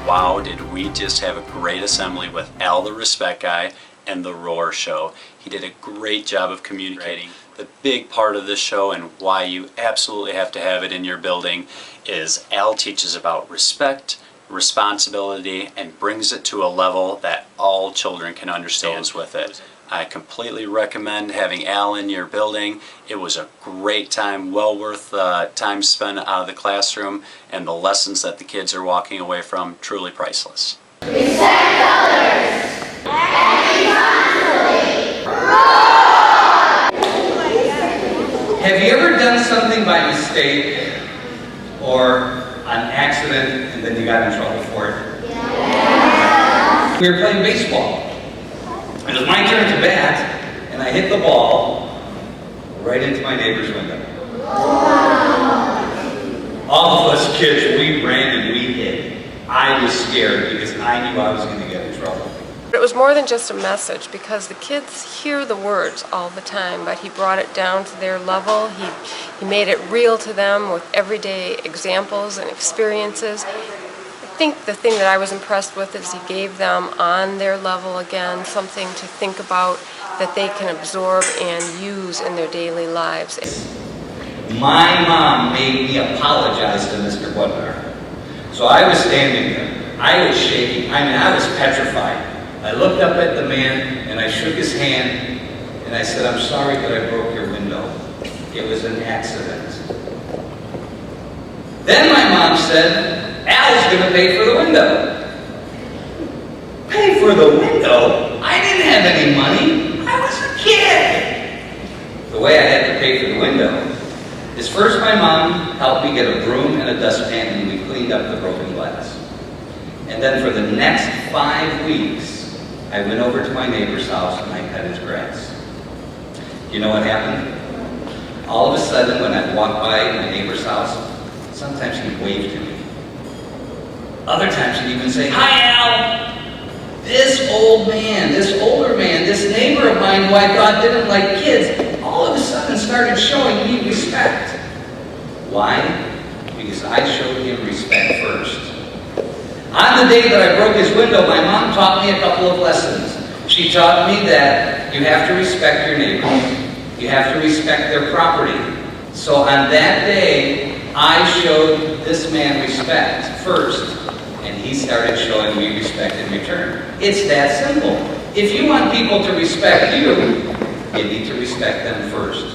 wow, did we just have a great assembly with Al the Respect Guy and the R.O.A.R show. He did a great job of communicating. The big part of this show and why you absolutely have to have it in your building is Al teaches about respect, responsibility, and brings it to a level that all children can understand with it. I completely recommend having Al in your building. It was a great time, well worth time spent out of the classroom, and the lessons that the kids are walking away from, truly priceless. Respect others. Act responsibly. Have you ever done something by mistake or an accident and then you got in trouble for it? Yeah. We were playing baseball. It was my turn to bat, and I hit the ball right into my neighbor's window. All of us kids, we ran and we hid. I was scared because I knew I was going to get in trouble. It was more than just a message, because the kids hear the words all the time, but he brought it down to their level. He made it real to them with everyday examples and experiences. I think the thing that I was impressed with is he gave them on their level again something to think about that they can absorb and use in their daily lives. My mom made me apologize to Mr. R.O.A.R. So I was standing there. I was shaking. I was petrified. I looked up at the man and I shook his hand and I said, "I'm sorry that I broke your window. It was an accident." Then my mom said, "Al's going to pay for the window." Pay for the window? I didn't have any money. I was a kid. The way I had to pay for the window is first my mom helped me get a broom and a dustpan and we cleaned up the broken glass. And then for the next 5 weeks, I went over to my neighbor's house and I cut his grass. You know what happened? All of a sudden, when I'd walk by my neighbor's house, sometimes he'd wave to me. Other times he'd even say, "Hi, Al! This old man, this older man, this neighbor of mine who I thought didn't like kids, all of a sudden started showing me respect." Why? Because I showed him respect first. On the day that I broke his window, my mom taught me a couple of lessons. She taught me that you have to respect your neighbors. You have to respect their property. So on that day, I showed this man respect first, and he started showing me respect in return. It's that simple. If you want people to respect you, you need to respect them first.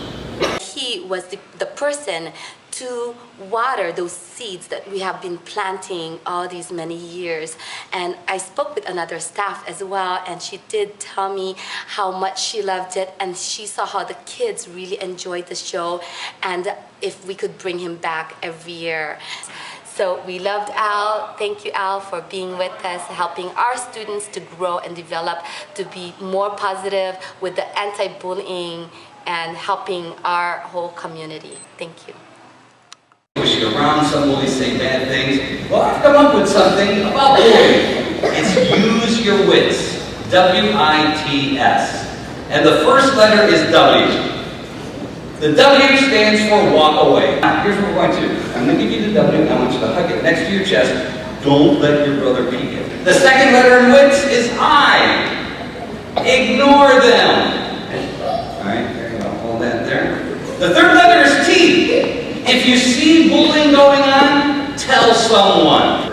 He was the person to water those seeds that we have been planting all these many years. And I spoke with another staff as well, and she did tell me how much she loved it, and she saw how the kids really enjoyed the show, and if we could bring him back every year. So we loved Al. Thank you, Al, for being with us, helping our students to grow and develop, to be more positive with the anti-bullying and helping our whole community. Thank you. Push you around, some bullies say bad things. Well, I've come up with something about bullying. It's use your wits. W-I-T-S. And the first letter is W. The W stands for walk away. Now, here's what we're going to do. I'm going to give you the W, and I want you to hug it next to your chest. Don't let your brother peek it. The second letter in wits is I. Ignore them. All right, there you go. Hold that there. The third letter is T. If you see bullying going on, tell someone.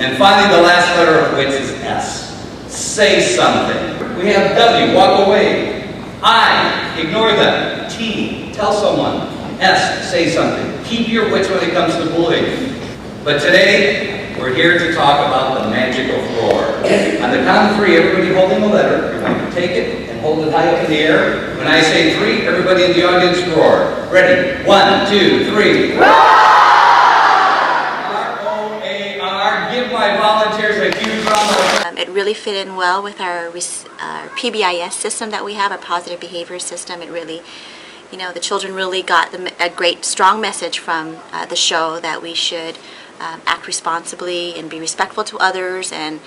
And finally, the last letter of wits is S. Say something. We have W, walk away. I, ignore them. T, tell someone. S, say something. Keep your wits when it comes to bullying. But today, we're here to talk about the magic of R.O.A.R. On the count of 3, everybody holding a letter, you're going to take it and hold it high up in the air. When I say 3, everybody in the audience roar. Ready? 1, 2, 3. R-O-A-R. Give my volunteers a huge round of applause. It really fit in well with our PBIS system that we have, a positive behavior system. It really, the children really got a great, strong message from the show that we should act responsibly and be respectful to others, and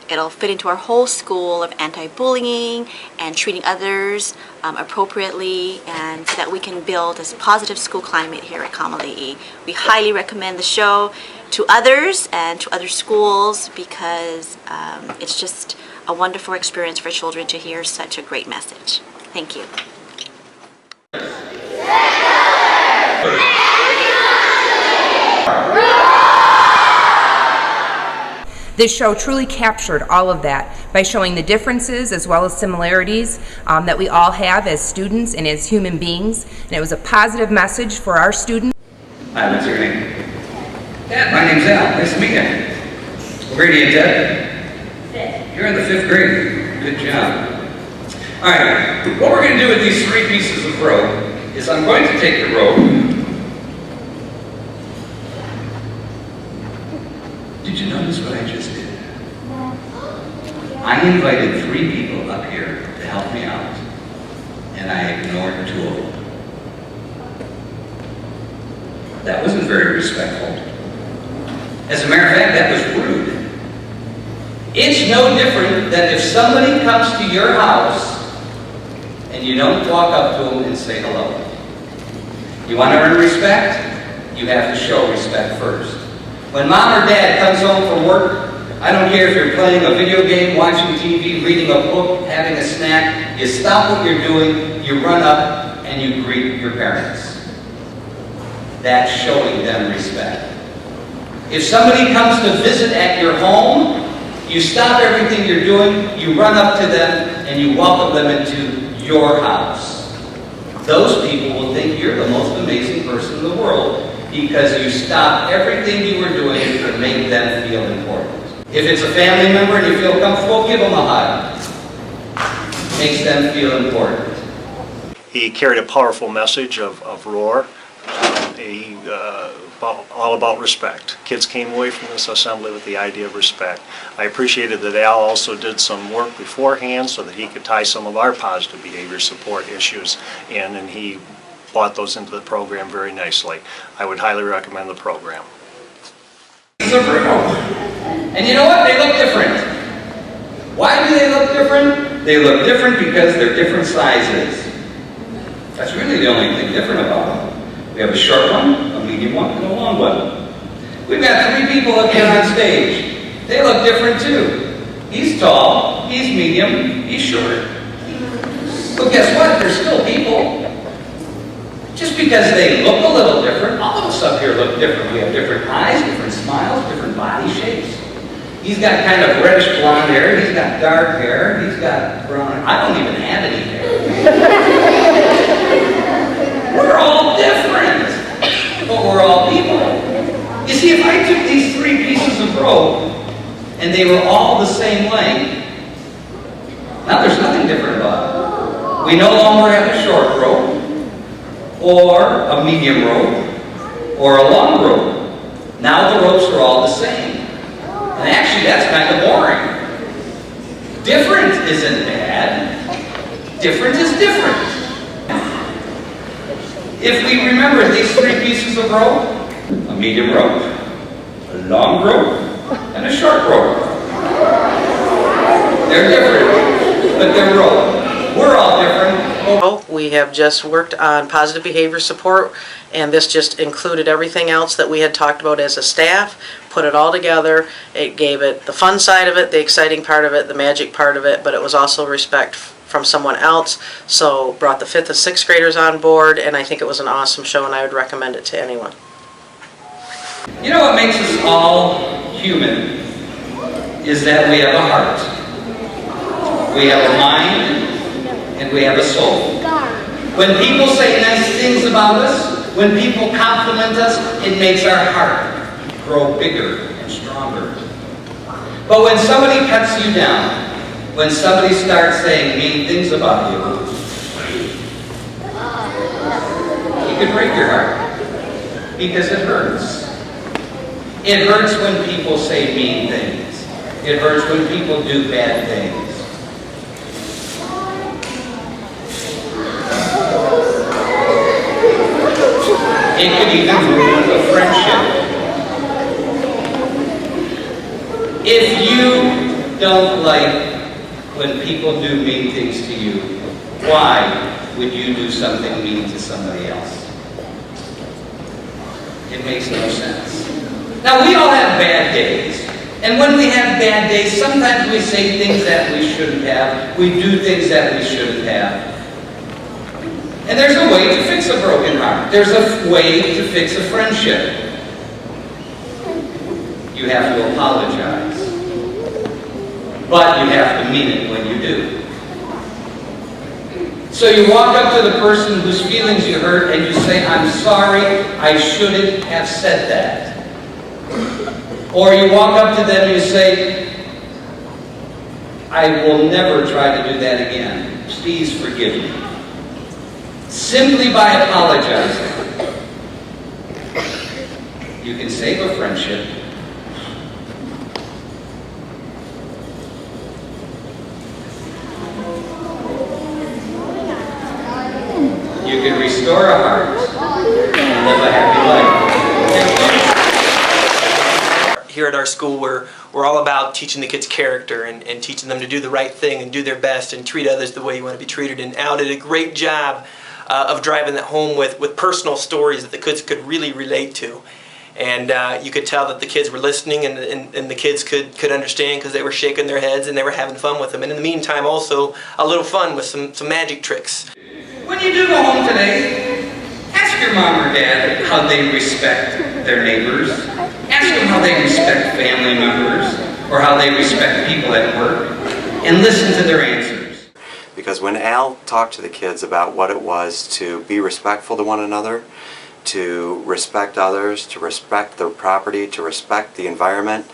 it'll fit into our whole school of anti-bullying and treating others appropriately, and so that we can build a positive school climate here at Kamali'i. We highly recommend the show. to others and to other schools, because it's just a wonderful experience for children to hear such a great message. Thank you. This show truly captured all of that by showing the differences as well as similarities that we all have as students and as human beings. And it was a positive message for our students. Hi, what's your name? Dad, my name's Al. Nice to meet you. What grade are you in, Ted? Fifth. You're in the 5th grade. Good job. All right, what we're going to do with these 3 pieces of rope is I'm going to take the rope. Did you notice what I just did? I invited 3 people up here to help me out, and I ignored 2 of them. That wasn't very respectful. As a matter of fact, that was rude. It's no different than if somebody comes to your house and you don't walk up to them and say hello. You want to earn respect? You have to show respect first. When mom or dad comes home from work, I don't care if you're playing a video game, watching TV, reading a book, having a snack, you stop what you're doing, you run up, and you greet your parents. That's showing them respect. If somebody comes to visit at your home, you stop everything you're doing, you run up to them, and you welcome them into your house. Those people will think you're the most amazing person in the world because you stopped everything you were doing to make them feel important. If it's a family member and you feel comfortable, give them a hug. Makes them feel important. He carried a powerful message of R.O.A.R. All about respect. Kids came away from this assembly with the idea of respect. I appreciated that Al also did some work beforehand so that he could tie some of our positive behavior support issues in, and he brought those into the program very nicely. I would highly recommend the program. And you know what? They look different. Why do they look different? They look different because they're different sizes. That's really the only thing different about them. We have a short one, a medium one, and a long one. We've got 3 people up here on stage. They look different too. He's tall, he's medium, he's short. But guess what? They're still people. Just because they look a little different, all of us up here look different. We have different eyes, different smiles, different body shapes. He's got kind of reddish blonde hair, he's got dark hair, he's got brown hair. I don't even have any hair. We're all different, but we're all people. You see, if I took these 3 pieces of rope and they were all the same length, now there's nothing different about it. We no longer have a short rope, or a medium rope, or a long rope. Now the ropes are all the same. And actually, that's kind of boring. Different isn't bad. Different is different. If we remember these 3 pieces of rope, a medium rope, a long rope, and a short rope. They're different, but they're rope. We're all different. We have just worked on positive behavior support, and this just included everything else that we had talked about as a staff, put it all together. It gave it the fun side of it, the exciting part of it, the magic part of it, but it was also respect from someone else, so brought the 5th and 6th graders on board, and I think it was an awesome show, and I would recommend it to anyone. You know what makes us all human is that we have a heart, we have a mind, and we have a soul. When people say nice things about us, when people compliment us, it makes our heart grow bigger and stronger. But when somebody cuts you down, when somebody starts saying mean things about you, it could break your heart because it hurts. It hurts when people say mean things. It hurts when people do bad things. It could even ruin a friendship. If you don't like when people do mean things to you, why would you do something mean to somebody else? It makes no sense. Now, we all have bad days. And when we have bad days, sometimes we say things that we shouldn't have. We do things that we shouldn't have. And there's a way to fix a broken heart. There's a way to fix a friendship. You have to apologize. But you have to mean it when you do. So you walk up to the person whose feelings you hurt and you say, I'm sorry, I shouldn't have said that. Or you walk up to them and you say, I will never try to do that again. Please forgive me. Simply by apologizing, you can save a friendship. You can restore a heart and live a happy life. Here at our school, we're all about teaching the kids character and teaching them to do the right thing and do their best and treat others the way you want to be treated. And Al did a great job of driving that home with personal stories that the kids could really relate to. And you could tell that the kids were listening and the kids could understand because they were shaking their heads and they were having fun with them. And in the meantime, also a little fun with some magic tricks. When you do go home today, ask your mom or dad how they respect their neighbors. Ask them how they respect family members or how they respect people at work. And listen to their answers. Because when Al talked to the kids about what it was to be respectful to one another, to respect others, to respect their property, to respect the environment,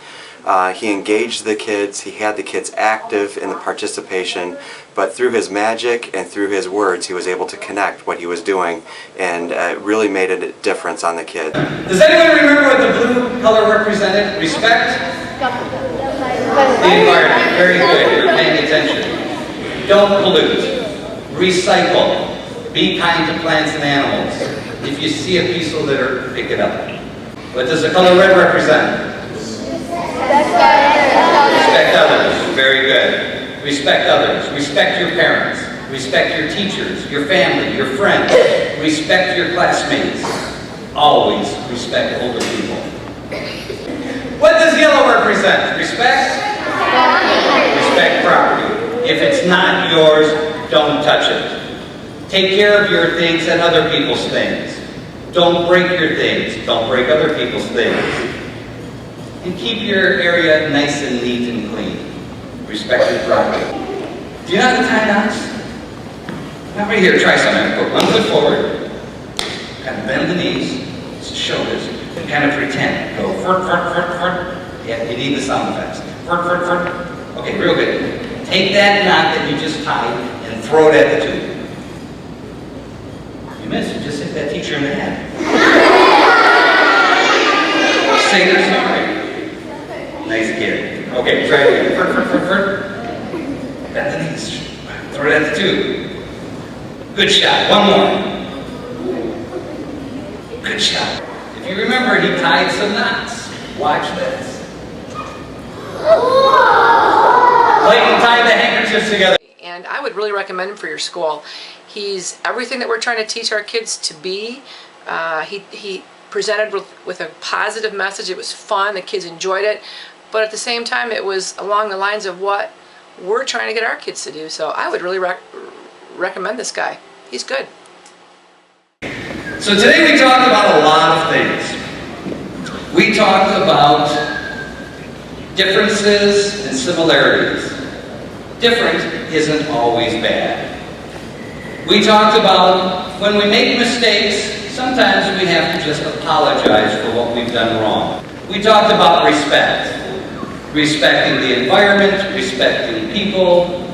he engaged the kids, he had the kids active in the participation, but through his magic and through his words he was able to connect what he was doing, and it really made a difference on the kids. Does anyone remember what the blue color represented? Respect? The environment. Very good. You're paying attention. Don't pollute. Recycle. Be kind to plants and animals. If you see a piece of litter, pick it up. What does the color red represent? Respect others. Very good. Respect others. Respect your parents. Respect your teachers, your family, your friends. Respect your classmates. Always respect older people. What does yellow represent? Respect? Respect property. If it's not yours, don't touch it. Take care of your things and other people's things. Don't break your things. Don't break other people's things. And keep your area nice and neat and clean. Respect your property. Do you know how to tie knots? Now right here, try something. Put one foot forward. Kind of bend the knees, shoulders, and kind of pretend. Go fort, fort, fort, fort. Yeah, you need the sound effects. Fort, fort, fort. Okay, real good. Take that knot that you just tied and throw it at the tube. You missed. You just hit that teacher in the head. Say they're sorry. Nice kid. Okay, try it again. Fort, fort, fort, fort. Bend the knees. Throw it at the tube. Good shot. One more. Good shot. If you remember, he tied some knots. Watch this. Clayton tied the handkerchiefs together. And I would really recommend him for your school. He's everything that we're trying to teach our kids to be. He presented with a positive message. It was fun. The kids enjoyed it. But at the same time, it was along the lines of what we're trying to get our kids to do. So I would really recommend this guy. He's good. So today we talked about a lot of things. We talked about differences and similarities. Different isn't always bad. We talked about when we make mistakes, sometimes we have to just apologize for what we've done wrong. We talked about respect. Respecting the environment, respecting people,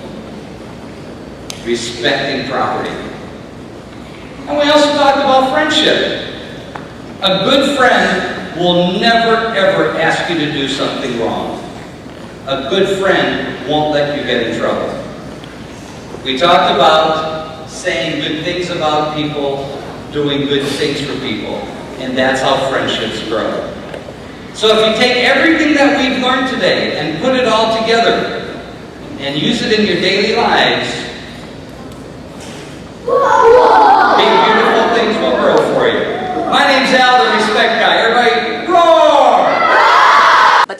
respecting property. And we also talked about friendship. A good friend will never ever ask you to do something wrong. A good friend won't let you get in trouble. We talked about saying good things about people, doing good things for people, and that's how friendships grow. So if you take everything that we've learned today and put it all together and use it in your daily lives, big, beautiful things will grow for you. My name's Al, the Respect Guy. Everybody, roar!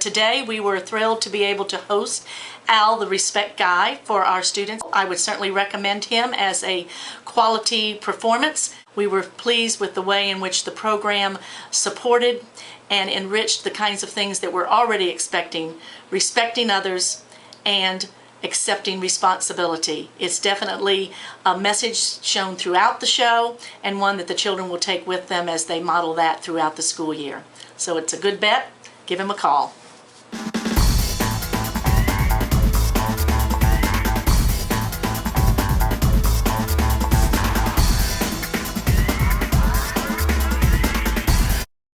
today we were thrilled to be able to host Al, the Respect Guy, for our students. I would certainly recommend him as a quality performance. We were pleased with the way in which the program supported and enriched the kinds of things that we're already expecting, respecting others and accepting responsibility. It's definitely a message shown throughout the show and one that the children will take with them as they model that throughout the school year. So it's a good bet. Give him a call.